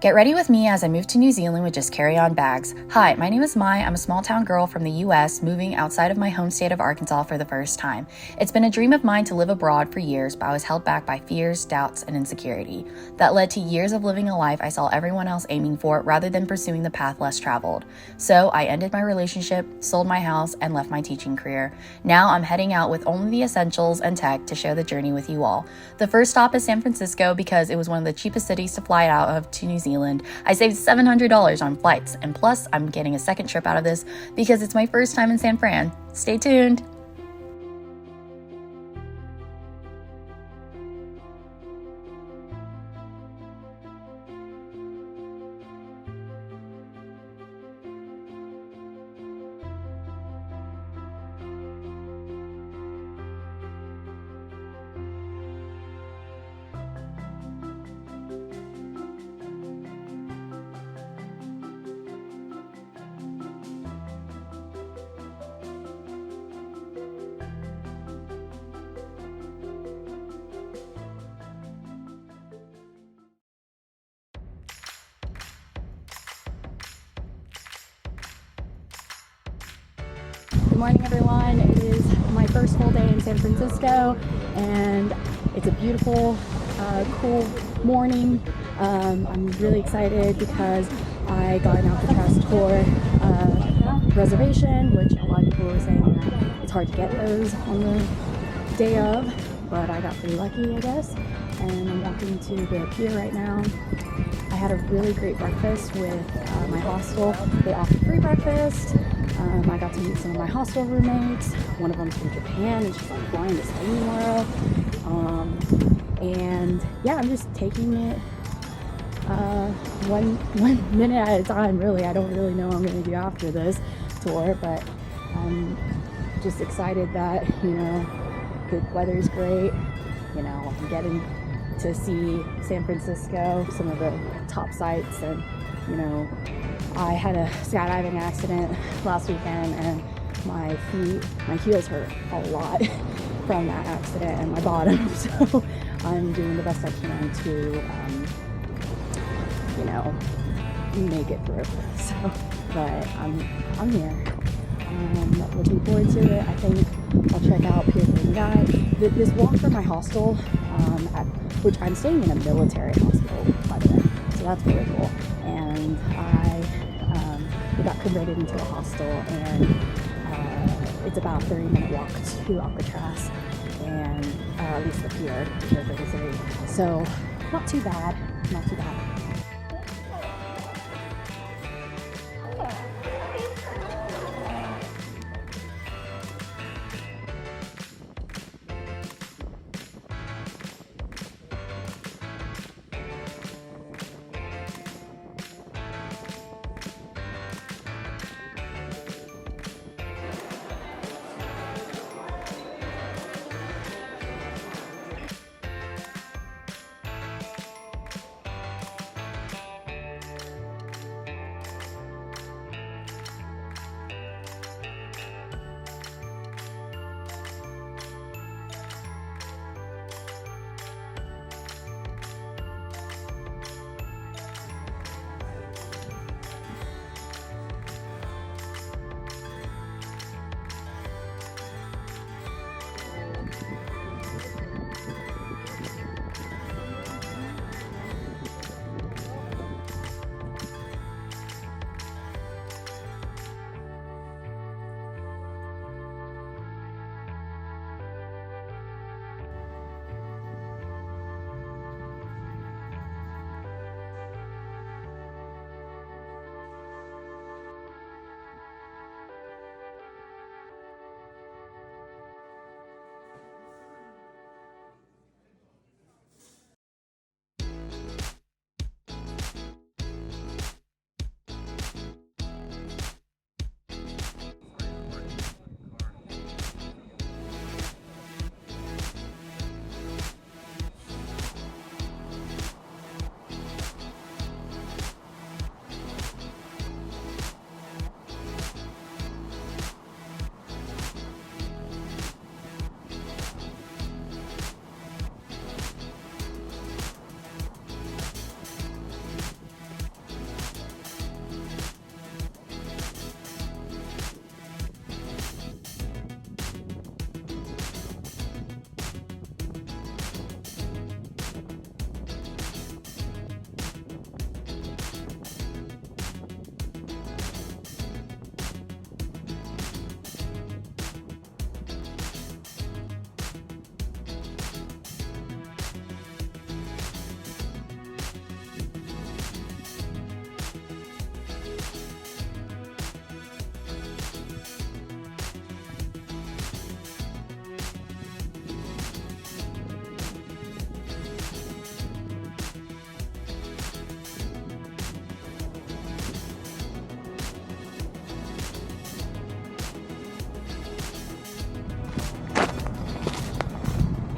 Get ready with me as I move to New Zealand with just carry-on bags. Hi, my name is Mai. I'm a small town girl from the US moving outside of my home state of Arkansas for the first time. It's been a dream of mine to live abroad for years, but I was held back by fears, doubts, and insecurity. That led to years of living a life I saw everyone else aiming for rather than pursuing the path less traveled. So I ended my relationship, sold my house, and left my teaching career. Now I'm heading out with only the essentials and tech to share the journey with you all. The first stop is San Francisco because it was one of the cheapest cities to fly out of to New Zealand. I saved $700 on flights, and plus I'm getting a second trip out of this because it's my first time in San Fran. Stay tuned. Good morning, everyone. It is my first full day in San Francisco, and it's a beautiful, cool morning. I'm really excited because I got an Alcatraz tour reservation, which a lot of people were saying that it's hard to get those on the day of, but I got pretty lucky, I guess. And I'm walking to the Pier right now. I had a really great breakfast with my hostel. They offered free breakfast. I got to meet some of my hostel roommates. One of them's from Japan, and she's like flying to study tomorrow. And yeah, I'm just taking it one minute at a time, really. I don't really know what I'm going to do after this tour, but I'm just excited that, the weather's great. I'm getting to see San Francisco, some of the top sites, and I had a skydiving accident last weekend, and my heels hurt a lot from that accident, and my bottom. So I'm doing the best I can to, make it through. So, but I'm here. I'm looking forward to it. I think I'll check out Pier This walk from my hostel, which I'm staying in a military hospital, by the way, so that's really cool. And we got converted into a hostel, and it's about a 30-minute walk to Alcatraz, and at least the Pier 33. So not too bad.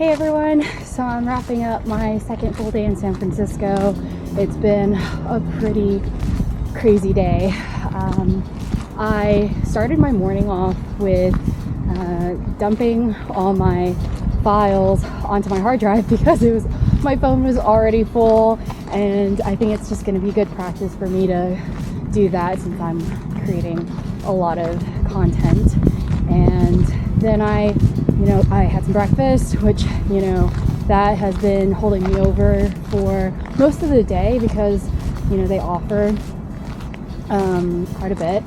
Hey everyone, so I'm wrapping up my second full day in San Francisco. It's been a pretty crazy day. I started my morning off with dumping all my files onto my hard drive because my phone was already full, and I think it's just going to be good practice for me to do that since I'm creating a lot of content. And then I had some breakfast, which, that has been holding me over for most of the day because, they offer quite a bit.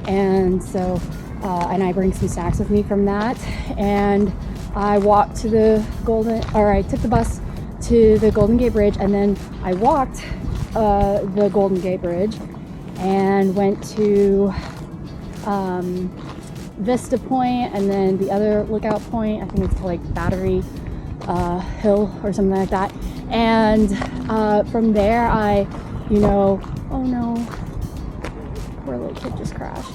And so, and I bring some snacks with me from that. And I walked to I took the bus to the Golden Gate Bridge, and then I walked the Golden Gate Bridge and went to Vista Point, and then the other lookout point, I think it's called like Battery Hill or something like that. And from there oh no, poor little kid just crashed.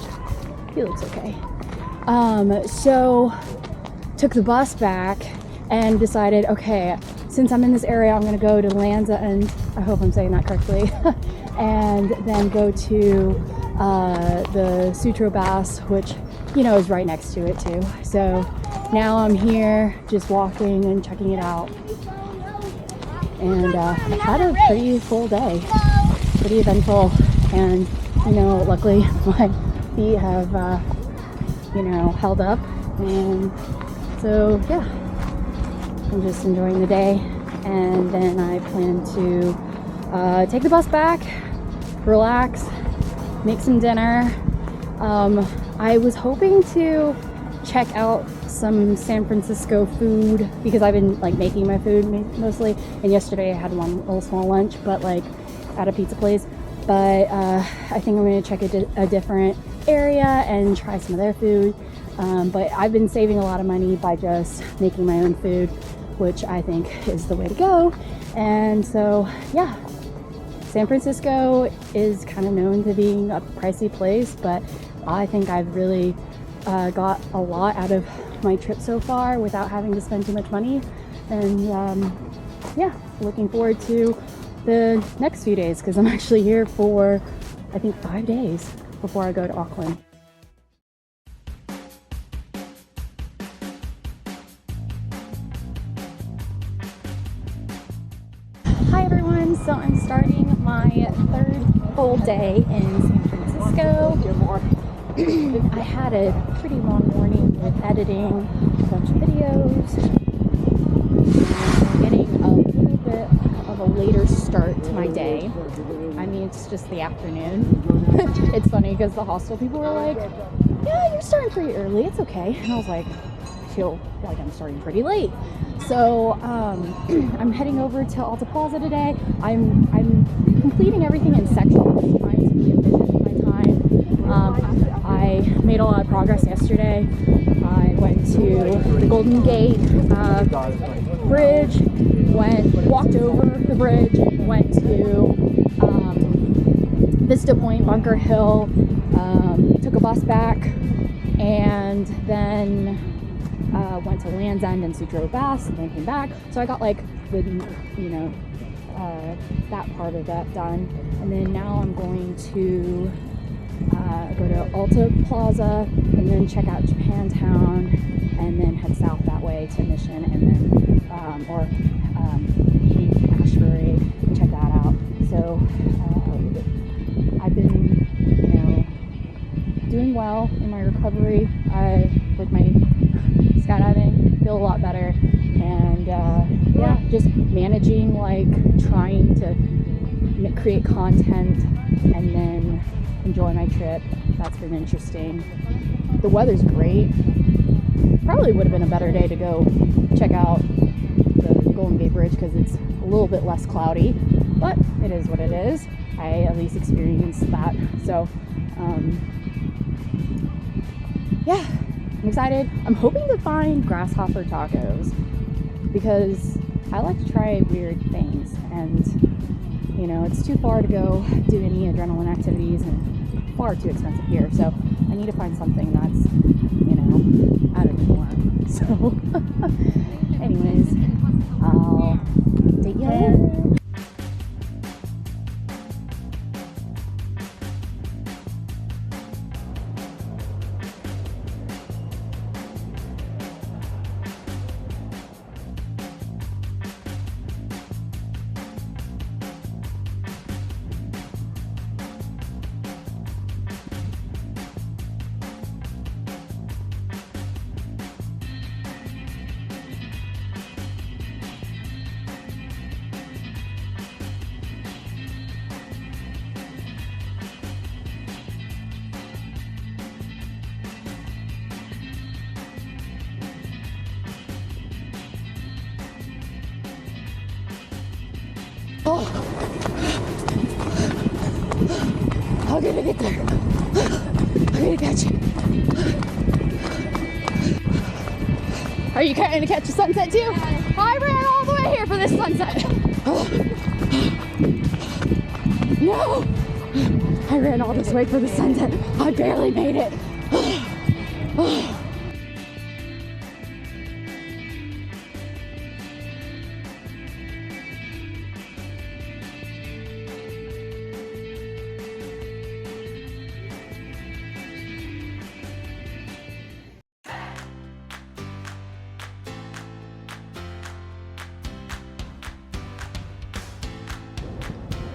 He looks okay. So took the bus back and decided, okay, since I'm in this area, I'm gonna go to Lanza, and I hope I'm saying that correctly, and then go to the Sutro baths, which is right next to it too. So now I'm here just walking and checking it out, and I had a pretty full day, pretty eventful, and luckily my feet have held up, and so yeah, I'm just enjoying the day. And then I plan to take the bus back, relax, make some dinner. I was hoping to check out some San Francisco food because I've been making my food mostly, and yesterday I had one little small lunch, but at a pizza place. But I think I'm going to check a different area and try some of their food. But I've been saving a lot of money by just making my own food, which I think is the way to go. And so yeah, San Francisco is kind of known to being a pricey place, but I think I've really got a lot out of my trip so far without having to spend too much money. And yeah, looking forward to the next few days because I'm actually here for I think 5 days before I go to Auckland. Hi everyone, so I'm starting my third full day in San Francisco. I had a pretty long morning with editing a bunch of videos. I'm getting a little bit of a later start to my day. I mean, it's just the afternoon. It's funny because the hostel people were like, yeah, you're starting pretty early, it's okay. And I was like, I feel like I'm starting pretty late. So I'm heading over to Alta Plaza today. I'm completing everything in sections, trying to be efficient with my time. I made a lot of progress yesterday. I went to the Golden Gate Bridge, walked over the bridge, went to Vista Point, Bunker Hill, took a bus back, and then went to Land's End and Sutro Baths, and then came back. So I got that part of that done. And then now I'm going to go to Alta Plaza and then check out Japantown, and then head south that way to Mission, and then Haight, Ashbury, and check that out. So I've been doing well in my recovery. With my skydiving, feel a lot better, and yeah, just managing trying to create content and then enjoy my trip. That's been interesting. The weather's great. Probably would have been a better day to go check out the Golden Gate Bridge because it's a little bit less cloudy, but it is what it is. I at least experienced that. So yeah, I'm excited. I'm hoping to find grasshopper tacos because I like to try weird things, and you know, it's too far to go do any adrenaline activities and far too expensive here. So I need to find something that's, you know, out of the norm. So anyways, I'll date you later. Oh, I'm gonna get there. I'm gonna catch it. Are you trying to catch the sunset too? I ran all the way here for this sunset. No, I ran all this way for the sunset. I barely made it.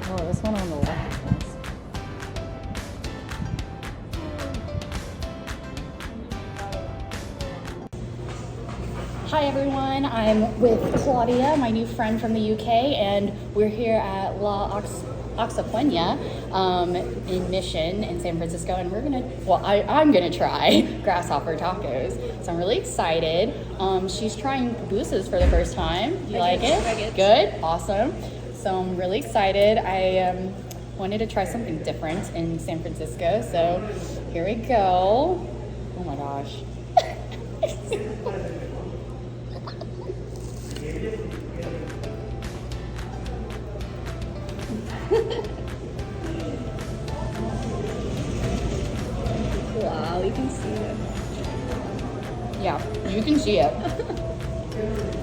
Oh, this one on the left is nice. Hi everyone, I'm with Claudia, my new friend from the UK, and we're here at La Oaxaqueña in Mission in San Francisco, and I'm gonna try grasshopper tacos. So I'm really excited. She's trying pupusas for the first time. Do you like it? Like it. Good, awesome. So I'm really excited. I wanted to try something different in San Francisco. So here we go. Oh my gosh. Wow, you can see it. Yeah, you can see it.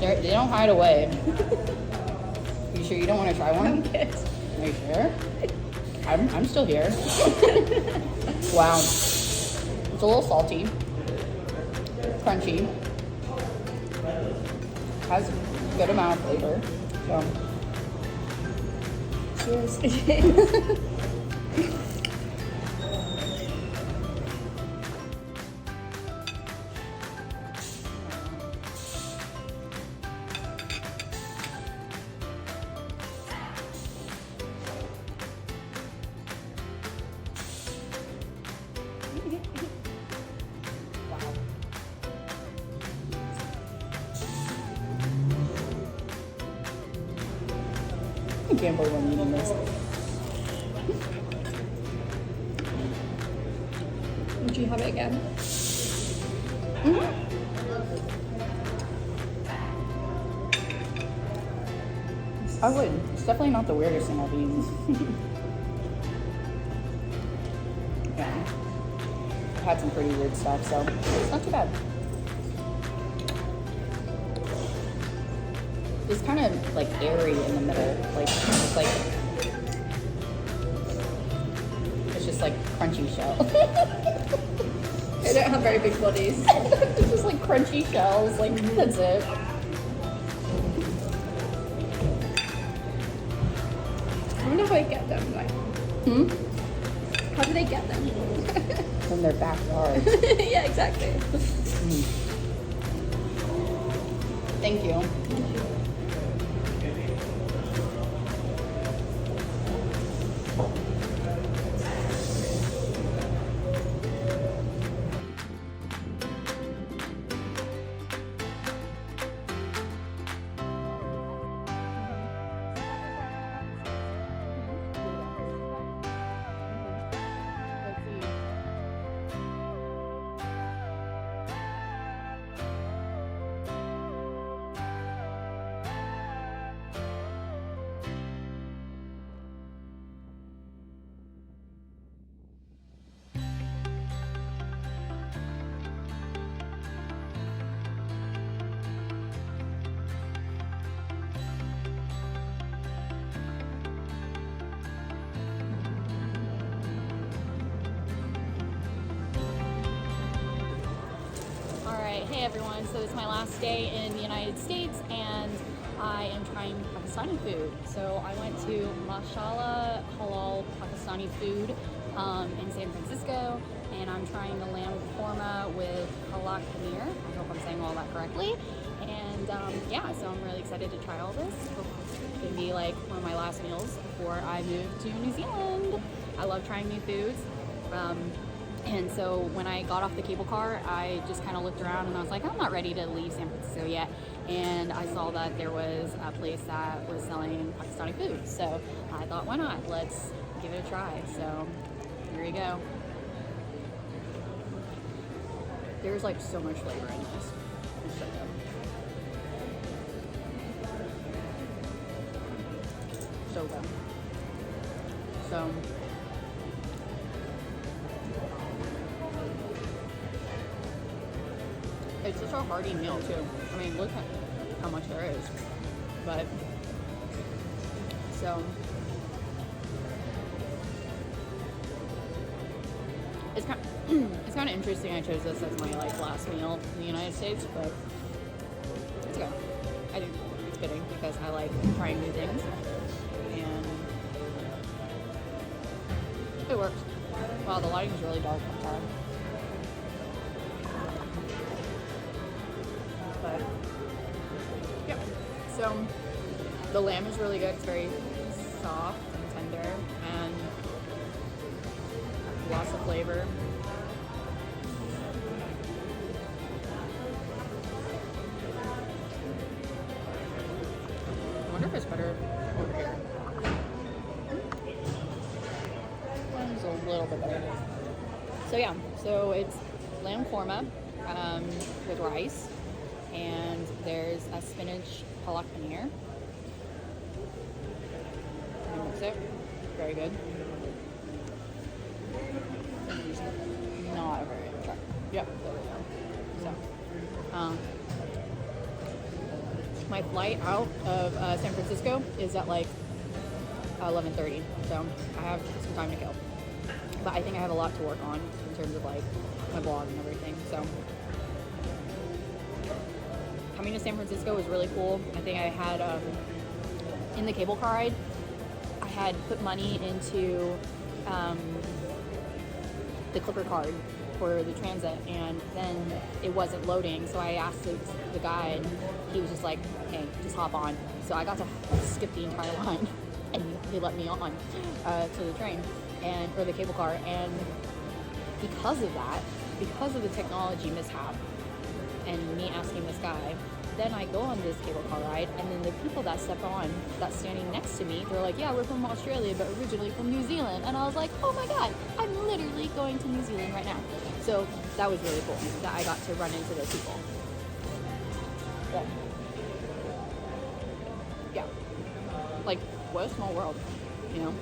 They don't hide away. You sure you don't want to try one? I'm good. Are you sure? I'm still here. Wow. It's a little salty. Crunchy. Has a good amount of flavor. So Cheers. I can't believe I'm eating this. Would you have it again? Mm-hmm. I would. It's definitely not the weirdest thing I've eaten. Yeah. I've had some pretty weird stuff, so it's not too bad. It's kind of like airy in the middle. Like it's just like crunchy shell. They don't have very big bodies. It's just like crunchy shells. Like that's it. I wonder how they get them. Like, how do they get them? From their backyard. Yeah, exactly. Thank you. Alright, hey everyone, so this is my last day in the United States and I am trying Pakistani food. So I went to Mashallah Halal Pakistani food in San Francisco, and I'm trying the lamb korma with halal paneer. I hope I'm saying all that correctly. And yeah, so I'm really excited to try all this. It's gonna be like one of my last meals before I move to New Zealand. I love trying new foods. And so when I got off the cable car, I just kind of looked around and I was like, I'm not ready to leave San Francisco yet. And I saw that there was a place that was selling Pakistani food. So I thought, why not? Let's give it a try. So here you go. There's like so much flavor in this. It's so good. So good. So it's such a hearty meal too. I mean, look at how much there is. But so it's kind of interesting. I chose this as my like last meal in the United States, but it's good. I think it's fitting because I like trying new things, and it works. Wow, the lighting is really dark. I'm sorry. But yeah, so the lamb is really good. It's very soft and tender and lots of flavor. I wonder if it's better over here. It's a little bit better. So yeah, so it's lamb korma with rice. And there's a spinach halak paneer. And mix it. Very good. Not a very good try. Yep, there we go. So, my flight out of San Francisco is at like 11:30. So I have some time to kill. But I think I have a lot to work on in terms of like my blog and everything. So coming to San Francisco was really cool. I think I had, in the cable car ride, I had put money into the Clipper card for the transit, and then it wasn't loading. So I asked the guy, and he was just like, hey, just hop on. So I got to skip the entire line, and he let me on to the train, or the cable car. And because of that, because of the technology mishap, and me asking this guy, then I go on this cable car ride, and then the people that's standing next to me, they're like, yeah, we're from Australia, but originally from New Zealand. And I was like, oh my God, I'm literally going to New Zealand right now. So that was really cool that I got to run into those people. Yeah. Like, what a small world, you know?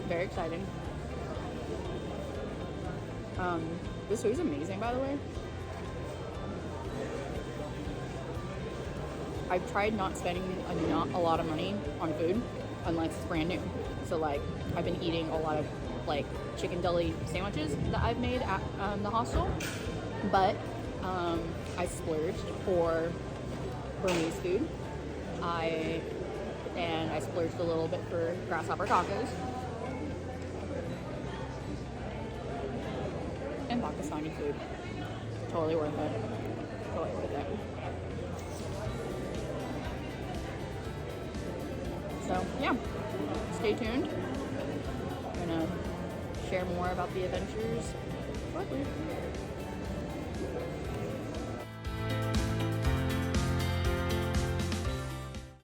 Very exciting. This food is amazing, by the way. I've tried not spending a lot of money on food unless it's brand new. So like I've been eating a lot of like chicken deli sandwiches that I've made at the hostel, but I splurged for Burmese food. I splurged a little bit for grasshopper tacos and Pakistani food. Totally worth it. Totally worth it. So yeah, stay tuned. I'm gonna share more about the adventures shortly.